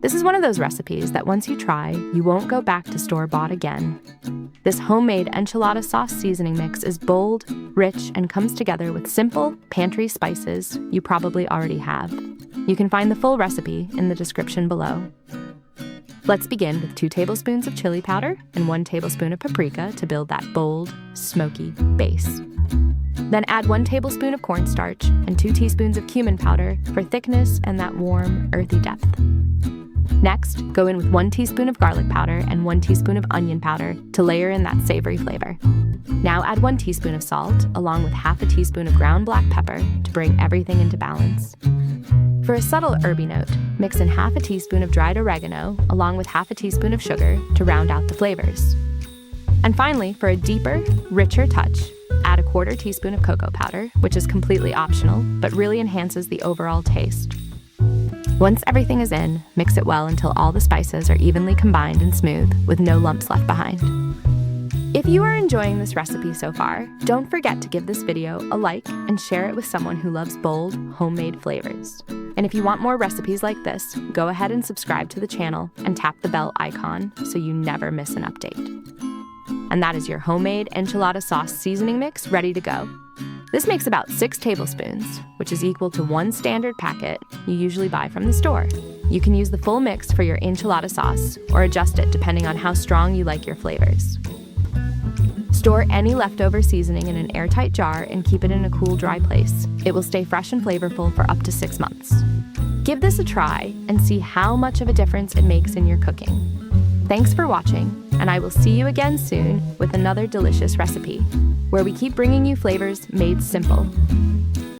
This is one of those recipes that once you try, you won't go back to store-bought again. This homemade enchilada sauce seasoning mix is bold, rich, and comes together with simple pantry spices you probably already have. You can find the full recipe in the description below. Let's begin with 2 tablespoons of chili powder and 1 tablespoon of paprika to build that bold, smoky base. Then add 1 tablespoon of cornstarch and 2 teaspoons of cumin powder for thickness and that warm, earthy depth. Next, go in with 1 teaspoon of garlic powder and 1 teaspoon of onion powder to layer in that savory flavor. Now add 1 teaspoon of salt, along with half a teaspoon of ground black pepper to bring everything into balance. For a subtle herby note, mix in half a teaspoon of dried oregano, along with half a teaspoon of sugar to round out the flavors. And finally, for a deeper, richer touch, add a 1/4 teaspoon of cocoa powder, which is completely optional, but really enhances the overall taste. Once everything is in, mix it well until all the spices are evenly combined and smooth, with no lumps left behind. If you are enjoying this recipe so far, don't forget to give this video a like and share it with someone who loves bold, homemade flavors. And if you want more recipes like this, go ahead and subscribe to the channel and tap the bell icon so you never miss an update. And that is your homemade enchilada sauce seasoning mix ready to go. This makes about 6 tablespoons, which is equal to 1 standard packet you usually buy from the store. You can use the full mix for your enchilada sauce or adjust it depending on how strong you like your flavors. Store any leftover seasoning in an airtight jar and keep it in a cool, dry place. It will stay fresh and flavorful for up to 6 months. Give this a try and see how much of a difference it makes in your cooking. Thanks for watching, and I will see you again soon with another delicious recipe, where we keep bringing you flavors made simple.